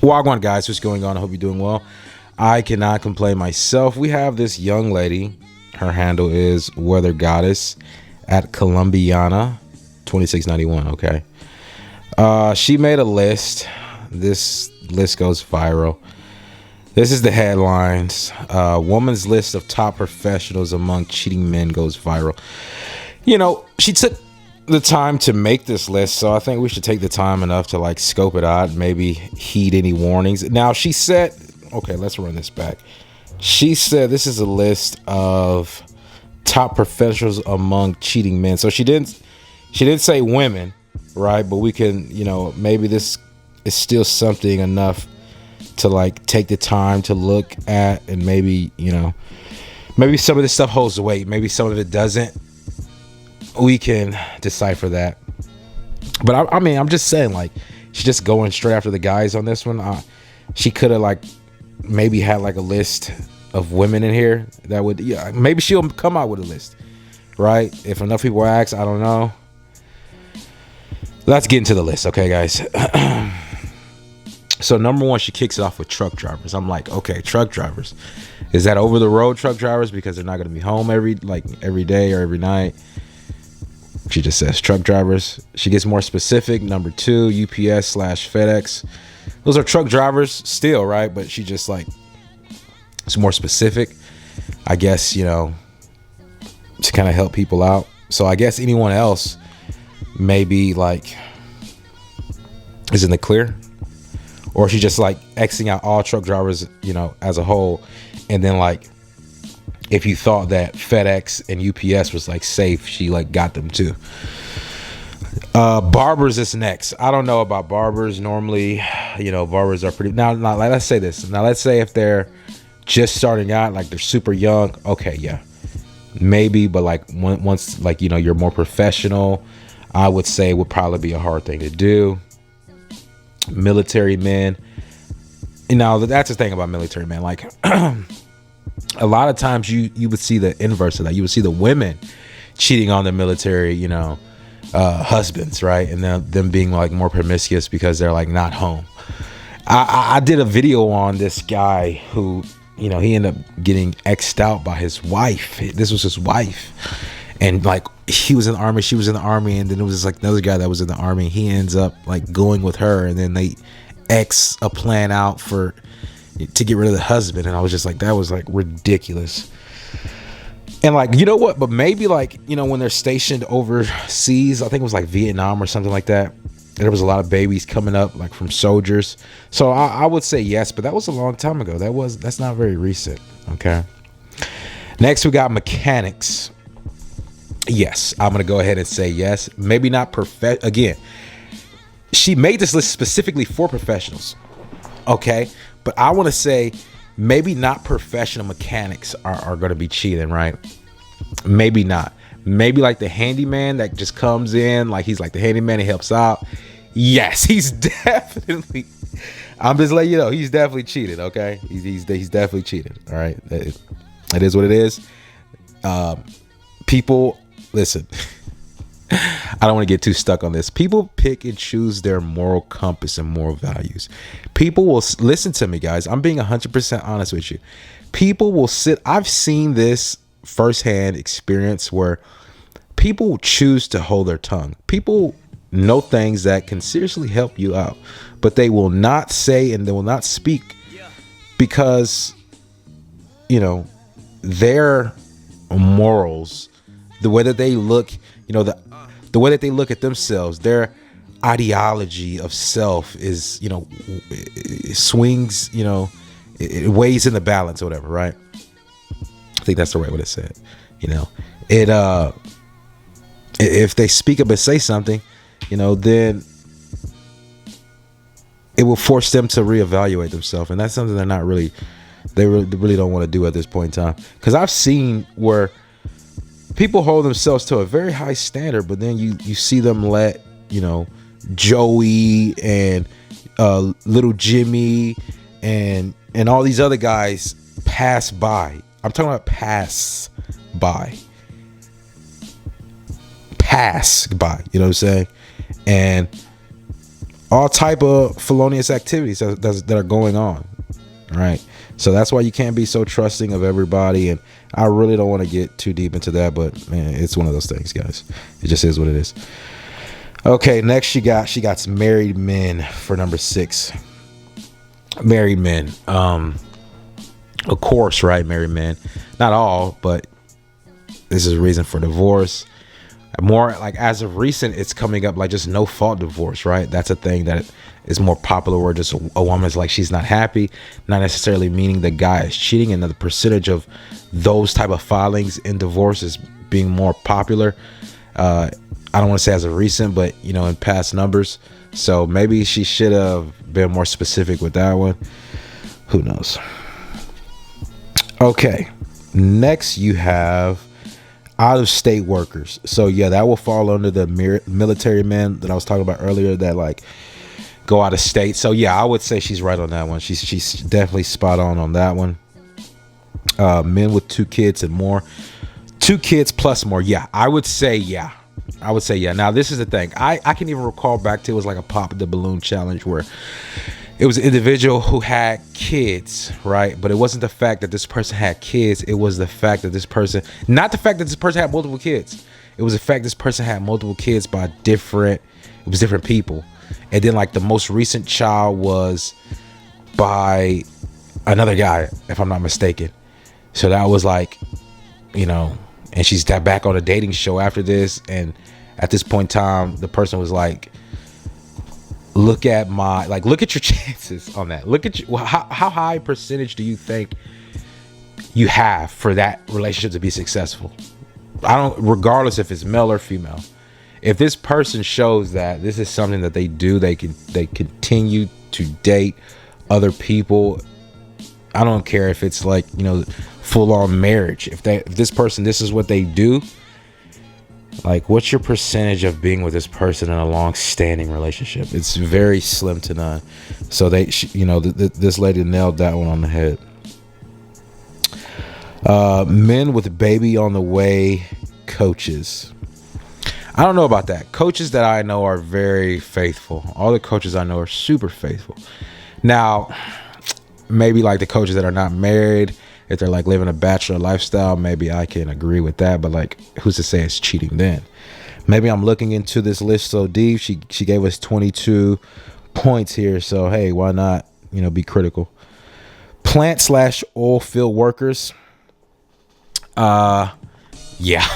Wagwan guys, what's going on? I hope you're doing well. I cannot complain myself. We have this young lady. Her handle is Weather Goddess at Columbiana 2691. Okay. She made a list. This list goes viral. This is the headlines. Woman's list of top professionals among cheating men goes viral. You know, she took the time to make this list, so I think we should take the time enough to like scope it out, maybe heed any warnings. Now she said, okay, let's run this back. She said this is a list of top professionals among cheating men. So she didn't say women, right? But we can, maybe this is still something enough to like take the time to look at, and maybe maybe some of this stuff holds weight, maybe some of it doesn't. We can decipher that. But I mean, I'm just saying, like, she's just going straight after the guys on this one. She could have like maybe had like a list of women in here that would, maybe she'll come out with a list, right? If enough people ask, I don't know. Let's get into the list, okay, guys. So number one, she kicks it off with truck drivers. I'm like, okay, truck drivers. Is that over the road truck drivers because they're not going to be home every day or every night? She just says truck drivers. She gets more specific. Number two, UPS/FedEx. Those are truck drivers still, right? But she just like, it's more specific, I guess, to kind of help people out. So I guess anyone else maybe like is in the clear, or she just like Xing out all truck drivers, as a whole. And then like, if you thought that FedEx and UPS was like safe, she like got them too. Barbers is next. I don't know about barbers. Normally, barbers are pretty. Now, let's say this. Now, let's say if they're just starting out, like they're super young. Okay, yeah, maybe. But like once, like you're more professional, I would say would probably be a hard thing to do. Military men. That's the thing about military men. Like. A lot of times you would see the inverse of that. You would see the women cheating on the military, husbands, right? And then them being like more promiscuous because they're like not home. I did a video on this guy who, he ended up getting X'd out by his wife. This was his wife. And like he was in the army, she was in the army, and then it was like another guy that was in the army. He ends up like going with her, and then they X a plan out to get rid of the husband. And I was just like, that was like ridiculous. And like, you know what, but maybe like, when they're stationed overseas, I think it was like Vietnam or something like that, there was a lot of babies coming up like from soldiers. So I would say yes, but that was a long time ago. That's not very recent. Okay, next we got mechanics. Yes, I'm gonna go ahead and say yes. Maybe not perfect. Again, she made this list specifically for professionals. Okay, but I want to say maybe not professional mechanics are going to be cheating, right? Maybe not. Maybe like the handyman that just comes in, like he's like the handyman, he helps out. Yes, he's definitely. I'm just letting you know, he's definitely cheated. Okay, he's definitely cheated. All right, it is what it is. People, listen. I don't want to get too stuck on this. People pick and choose their moral compass and moral values. People will listen to me, guys. I'm being 100% honest with you. People will sit. I've seen this firsthand experience where people choose to hold their tongue. People know things that can seriously help you out, but they will not say and they will not speak because, their morals, the way that they look, the way that they look at themselves, their ideology of self is, it swings, it weighs in the balance or whatever, right? I think that's the right way to say it. If they speak up and say something, then it will force them to reevaluate themselves, and that's something they really don't want to do at this point in time. Because I've seen where people hold themselves to a very high standard, but then you see them let Joey and little Jimmy and all these other guys pass by. I'm talking about pass by. You know what I'm saying? And all type of felonious activities that are going on. Right. So that's why you can't be so trusting of everybody. And I really don't want to get too deep into that, but man, it's one of those things, guys. It just is what it is. Okay, next she got married men for number 6. Married men. Of course, right? Married men. Not all, but this is a reason for divorce. More like as of recent, it's coming up like just no fault divorce, right? That's a thing that is more popular, where just a woman's like she's not happy, not necessarily meaning the guy is cheating, and the percentage of those type of filings in divorce is being more popular. I don't want to say as of recent, but in past numbers. So maybe she should have been more specific with that one. Who knows? Okay, next you have out-of-state workers. So yeah, that will fall under the military men that I was talking about earlier that like go out of state. So yeah, I would say she's right on that one. She's definitely spot on that one. Men with 2 kids and more, 2 kids plus more. Yeah, I would say yeah. Now this is the thing. I can even recall back to, it was like a pop the balloon challenge where it was an individual who had kids, right? But it wasn't the fact that this person had kids. It was the fact that this person, not the fact that this person had multiple kids. It was the fact this person had multiple kids by different people. And then like the most recent child was by another guy, if I'm not mistaken. So that was like, and she's back on a dating show after this. And at this point in time, the person was like, look at your chances on that. Look at how high percentage do you think you have for that relationship to be successful? Regardless if it's male or female. If this person shows that this is something that they do, they continue to date other people. I don't care if it's like, full on marriage. If this person, this is what they do. Like, what's your percentage of being with this person in a long-standing relationship? It's very slim to none. So this lady nailed that one on the head. Men with baby on the way coaches. I don't know about that. Coaches that I know are very faithful. All the coaches I know are super faithful. Now, maybe like the coaches that are not married, if they're like living a bachelor lifestyle, maybe I can agree with that. But like, who's to say it's cheating then? Maybe I'm looking into this list so deep. She gave us 22 points here. So, hey, why not, be critical? Plant/oil field workers. Yeah.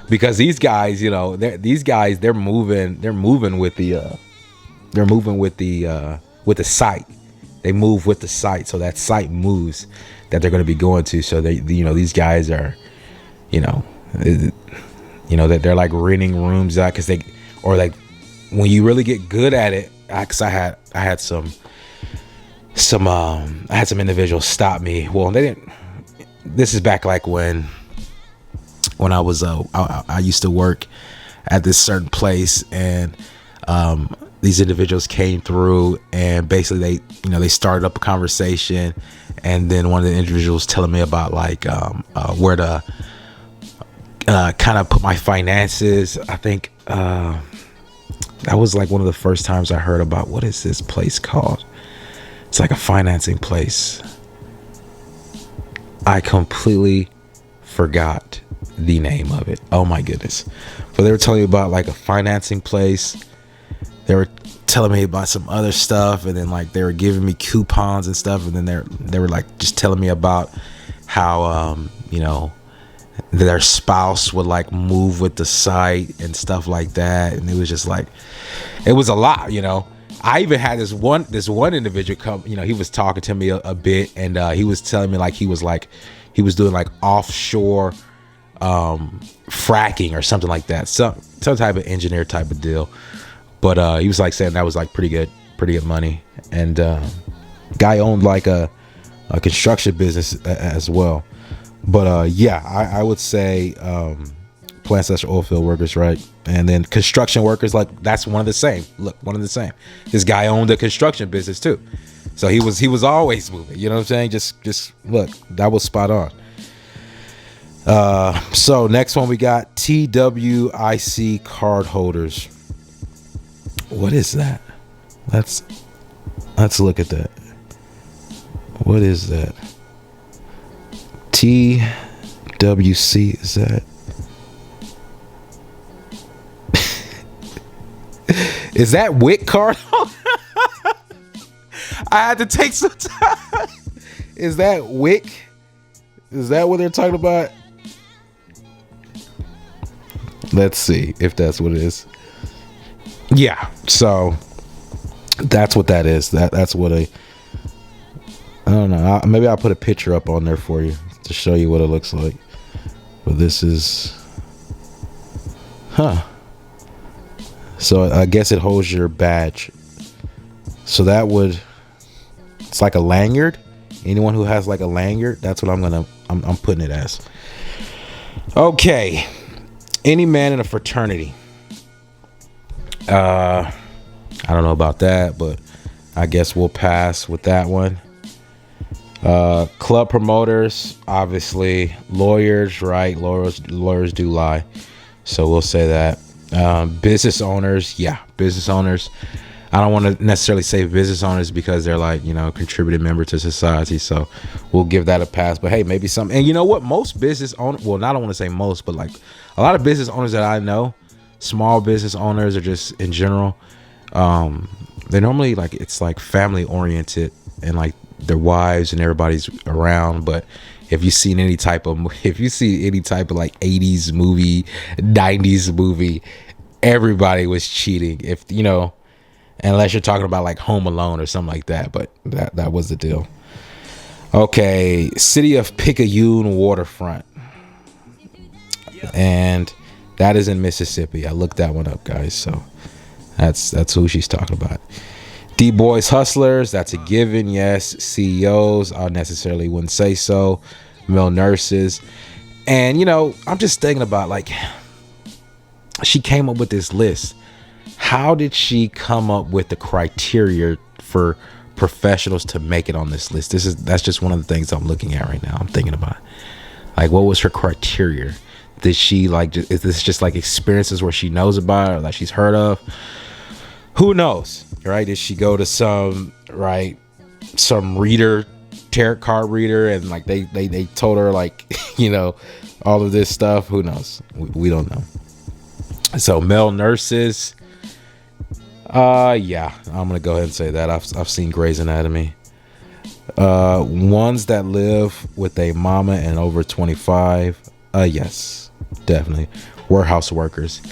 Because these guys, they're moving with the site. They move with the site, so that site moves that they're going to be going to. So these guys are, that they're like renting rooms out because when you really get good at it. Because I had some individuals stop me. Well, they didn't. This is back like when I was I used to work at this certain place, and these individuals came through, and basically they started up a conversation, and then one of the individuals telling me about like where to kind of put my finances. I think that was like one of the first times I heard about, what is this place called? It's like a financing place. I completely forgot the name of it. Oh my goodness. But they were telling me about like a financing place. They were telling me about some other stuff, and then like they were giving me coupons and stuff, and then they were like just telling me about how their spouse would like move with the site and stuff like that. And it was just like, it was a lot. I even had this one individual come, he was talking to me a bit, and he was telling me like he was doing like offshore fracking or something like that, some type of engineer type of deal. But he was like saying that was like pretty good money. And guy owned like a construction business as well. But yeah, I would say plant/oil field workers, right? And then construction workers, like that's one of the same. Look, one of the same. This guy owned a construction business too, so he was always moving. You know what I'm saying? Just look, that was spot on. So next one we got TWIC card holders. What is that? Let's look at that. What is that? TWC, is that? Is that WIC card? I had to take some time. Is that WIC? Is that what they're talking about? Let's see if that's what it is. Yeah, so that's what that is. That's what I don't know. Maybe I'll put a picture up on there for you to show you what it looks like. But this is, so I guess it holds your badge. So that would, it's like a lanyard. Anyone who has like a lanyard, that's what I'm putting it as. Okay. Any man in a fraternity. I don't know about that, but I guess we'll pass with that one. Club promoters, obviously. Lawyers, right? Lawyers do lie, so we'll say that. Business owners, yeah, business owners. I don't want to necessarily say business owners because they're like, contributing member to society, so we'll give that a pass. But hey, maybe some. And you know what? Most business owners, well, I don't want to say most, but like a lot of business owners that I know, small business owners or just in general, they're normally like, it's like family oriented and like their wives and everybody's around. But if you see any type of like 80s movie, 90s movie, everybody was cheating. If unless you're talking about like Home Alone or something like that, but that was the deal. Okay, city of Picayune waterfront, and that is in Mississippi. I looked that one up, guys, so that's who she's talking about. D Boys Hustlers, that's a given. Yes. CEOs, I necessarily wouldn't say so. Male nurses, and I'm just thinking about, like, she came up with this list. How did she come up with the criteria for professionals to make it on this list? That's just one of the things I'm looking at right now. I'm thinking about, like, what was her criteria? Did she is this just like experiences where she knows about or that she's heard of? Who knows, right? Did she go to some reader, tarot card reader, and like they told her like all of this stuff? Who knows? We don't know. So male nurses, yeah, I'm gonna go ahead and say that I've seen Grey's Anatomy. Ones that live with a mama and over 25, yes, definitely. Warehouse workers,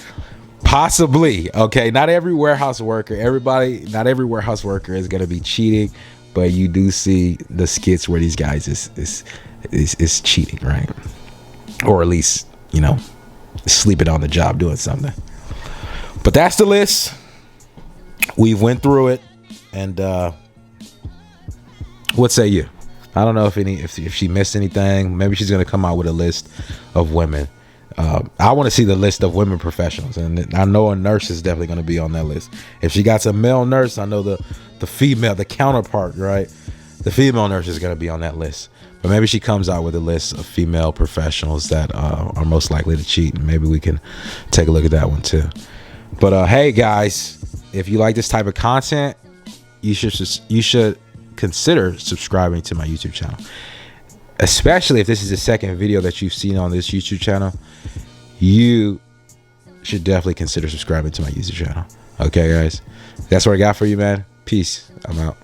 possibly. Okay, not every warehouse worker is gonna be cheating, but you do see the skits where these guys is cheating, right? Or at least sleeping on the job doing something. But that's the list. We went through it, and what say you? I don't know if she missed anything. Maybe she's gonna come out with a list of women. I want to see the list of women professionals, and I know a nurse is definitely gonna be on that list. If she got a male nurse, I know the female, the counterpart, right? The female nurse is gonna be on that list. But maybe she comes out with a list of female professionals that are most likely to cheat, and maybe we can take a look at that one too. But hey guys, if you like this type of content, you should consider subscribing to my YouTube channel. Especially if this is the second video that you've seen on this YouTube channel, you should definitely consider subscribing to my YouTube channel. Okay guys, that's what I got for you, man. Peace. I'm out.